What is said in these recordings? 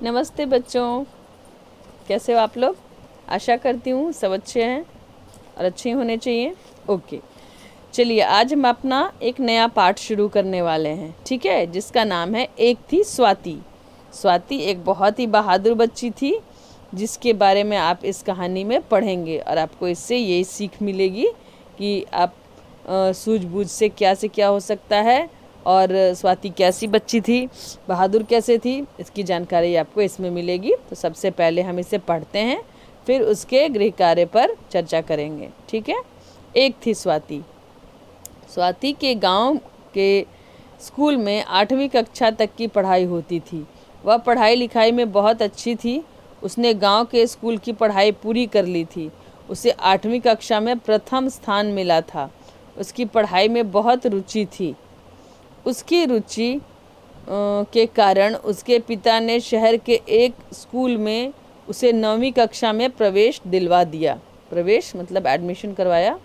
नमस्ते बच्चों, कैसे हो आप लोग। आशा करती हूँ सब अच्छे हैं और अच्छे होने चाहिए। ओके, चलिए आज हम अपना एक नया पाठ शुरू करने वाले हैं, ठीक है, जिसका नाम है एक थी स्वाति। स्वाति एक बहुत ही बहादुर बच्ची थी जिसके बारे में आप इस कहानी में पढ़ेंगे और आपको इससे यही सीख मिलेगी कि आप सूझबूझ से क्या हो सकता है और स्वाति कैसी बच्ची थी, बहादुर कैसे थी, इसकी जानकारी आपको इसमें मिलेगी। तो सबसे पहले हम इसे पढ़ते हैं, फिर उसके गृह कार्य पर चर्चा करेंगे, ठीक है। एक थी स्वाति। स्वाति के गांव के स्कूल में 8वीं कक्षा तक की पढ़ाई होती थी। वह पढ़ाई लिखाई में बहुत अच्छी थी। उसने गांव के स्कूल की पढ़ाई पूरी कर ली थी। उसे 8वीं कक्षा में प्रथम स्थान मिला था। उसकी पढ़ाई में बहुत रुचि थी। उसकी रुचि के कारण उसके पिता ने शहर के एक स्कूल में उसे 9वीं कक्षा में प्रवेश दिलवा दिया। प्रवेश मतलब एडमिशन करवाया।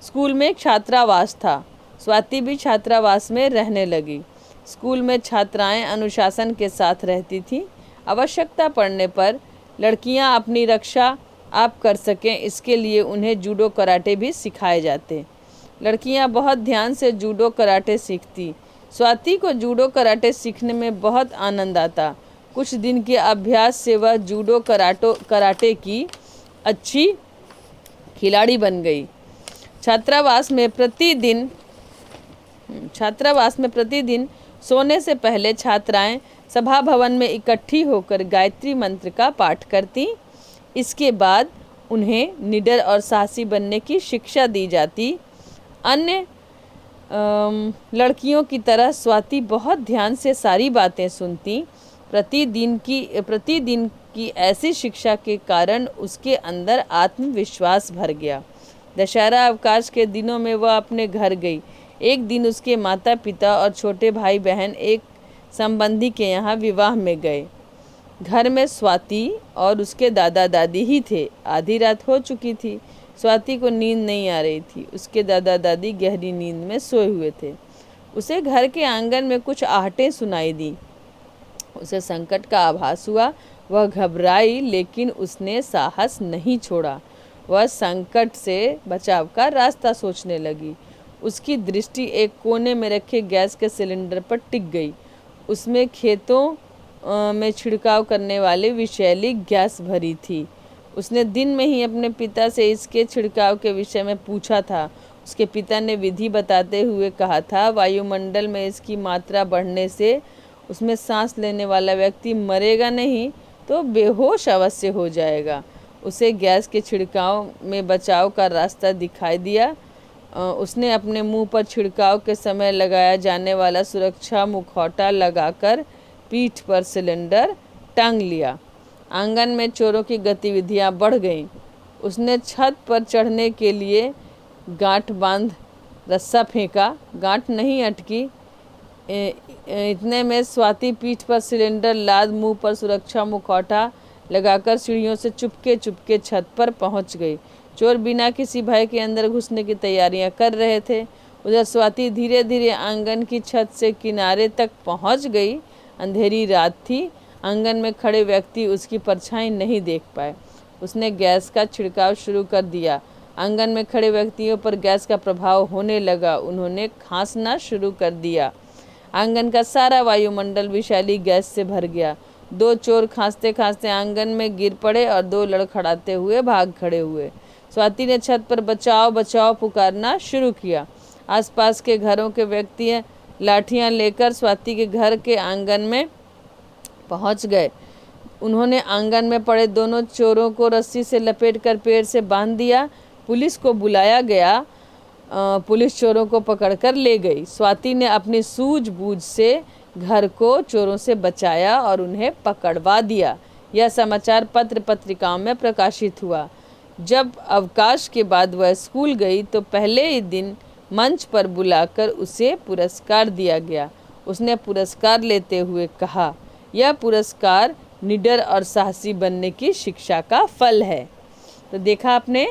स्कूल में एक छात्रावास था। स्वाति भी छात्रावास में रहने लगी। स्कूल में छात्राएं अनुशासन के साथ रहती थीं। आवश्यकता पड़ने पर लड़कियां अपनी रक्षा आप कर सकें, इसके लिए उन्हें जूडो कराटे भी सिखाए जाते। लड़कियां बहुत ध्यान से जूडो कराटे सीखती। स्वाति को जूडो कराटे सीखने में बहुत आनंद आता। कुछ दिन के अभ्यास से वह जूडो कराटे की अच्छी खिलाड़ी बन गई। छात्रावास में प्रतिदिन सोने से पहले छात्राएं सभा भवन में इकट्ठी होकर गायत्री मंत्र का पाठ करती। इसके बाद उन्हें निडर और साहसी बनने की शिक्षा दी जाती। अन्य लड़कियों की तरह स्वाति बहुत ध्यान से सारी बातें सुनती। प्रतिदिन की ऐसी शिक्षा के कारण उसके अंदर आत्मविश्वास भर गया। दशहरा अवकाश के दिनों में वह अपने घर गई। एक दिन उसके माता पिता और छोटे भाई बहन एक संबंधी के यहाँ विवाह में गए। घर में स्वाति और उसके दादा दादी ही थे। आधी रात हो चुकी थी। स्वाति को नींद नहीं आ रही थी। उसके दादा दादी गहरी नींद में सोए हुए थे। उसे घर के आंगन में कुछ आहटें सुनाई दी। उसे संकट का आभास हुआ। वह घबराई, लेकिन उसने साहस नहीं छोड़ा। वह संकट से बचाव का रास्ता सोचने लगी। उसकी दृष्टि एक कोने में रखे गैस के सिलेंडर पर टिक गई। उसमें खेतों में छिड़काव करने वाली विषैली गैस भरी थी। उसने दिन में ही अपने पिता से इसके छिड़काव के विषय में पूछा था। उसके पिता ने विधि बताते हुए कहा था, वायुमंडल में इसकी मात्रा बढ़ने से उसमें सांस लेने वाला व्यक्ति मरेगा नहीं तो बेहोश अवश्य हो जाएगा। उसे गैस के छिड़काव में बचाव का रास्ता दिखाई दिया। उसने अपने मुंह पर छिड़काव के समय लगाया जाने वाला सुरक्षा मुखौटा लगाकर पीठ पर सिलेंडर टांग लिया। आंगन में चोरों की गतिविधियां बढ़ गईं। उसने छत पर चढ़ने के लिए गांठ बांध रस्सा फेंका। गांठ नहीं अटकी। इतने में स्वाति पीठ पर सिलेंडर लाद मुंह पर सुरक्षा मुखौटा लगाकर सीढ़ियों से चुपके छत पर पहुंच गई। चोर बिना किसी भय के अंदर घुसने की तैयारियां कर रहे थे। उधर स्वाति धीरे धीरे आंगन की छत से किनारे तक पहुंच गई। अंधेरी रात थी। आंगन में खड़े व्यक्ति उसकी परछाई नहीं देख पाए। उसने गैस का छिड़काव शुरू कर दिया। आंगन में खड़े व्यक्तियों पर गैस का प्रभाव होने लगा। उन्होंने खांसना शुरू कर दिया। आंगन का सारा वायुमंडल विषैली गैस से भर गया। 2 चोर खांसते खांसते आंगन में गिर पड़े और 2 लड़खड़ाते हुए भाग खड़े हुए। स्वाति ने छत पर बचाओ बचाओ पुकारना शुरू किया। आसपास के घरों के व्यक्ति लाठियां लेकर स्वाति के घर के आंगन में पहुंच गए। उन्होंने आंगन में पड़े दोनों चोरों को रस्सी से लपेटकर पेड़ से बांध दिया। पुलिस को बुलाया गया। पुलिस चोरों को पकड़कर ले गई। स्वाति ने अपनी सूझबूझ से घर को चोरों से बचाया और उन्हें पकड़वा दिया। यह समाचार पत्र पत्रिकाओं में प्रकाशित हुआ। जब अवकाश के बाद वह स्कूल गई तो पहले ही दिन मंच पर बुलाकर उसे पुरस्कार दिया गया। उसने पुरस्कार लेते हुए कहा, यह पुरस्कार निडर और साहसी बनने की शिक्षा का फल है। तो देखा आपने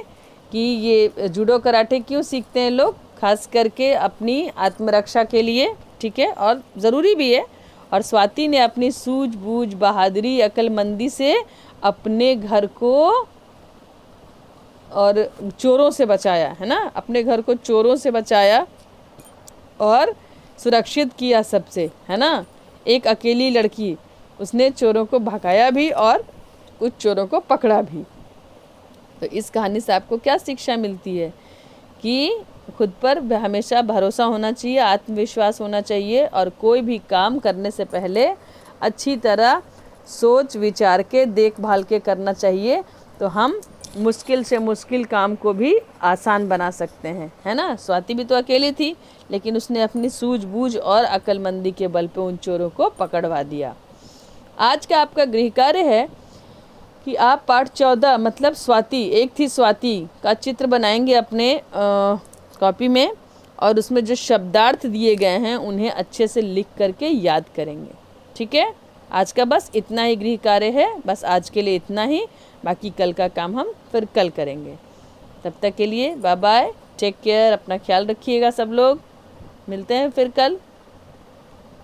कि ये जूडो कराटे क्यों सीखते हैं लोग, खास करके अपनी आत्मरक्षा के लिए, ठीक है, और ज़रूरी भी है। और स्वाति ने अपनी सूझबूझ, बहादुरी, अक्लमंदी से अपने घर को और चोरों से बचाया, है ना, अपने घर को चोरों से बचाया और सुरक्षित किया सबसे, है ना। एक अकेली लड़की, उसने चोरों को भगाया भी और कुछ चोरों को पकड़ा भी। तो इस कहानी से आपको क्या शिक्षा मिलती है कि खुद पर हमेशा भरोसा होना चाहिए, आत्मविश्वास होना चाहिए और कोई भी काम करने से पहले अच्छी तरह सोच विचार के, देखभाल के करना चाहिए। तो हम मुश्किल से मुश्किल काम को भी आसान बना सकते हैं, है ना। स्वाति भी तो अकेली थी, लेकिन उसने अपनी सूझबूझ और अक्लमंदी के बल पे उन चोरों को पकड़वा दिया। आज का आपका गृह कार्य है कि आप पाठ 14 मतलब स्वाति, एक थी स्वाति का चित्र बनाएंगे अपने कॉपी में और उसमें जो शब्दार्थ दिए गए हैं उन्हें अच्छे से लिख करके याद करेंगे। ठीक है, आज का बस इतना ही गृह कार्य है, बस आज के लिए इतना ही। बाकी कल का काम हम फिर कल करेंगे। तब तक के लिए बाय बाय, टेक केयर, अपना ख्याल रखिएगा सब लोग। मिलते हैं फिर कल।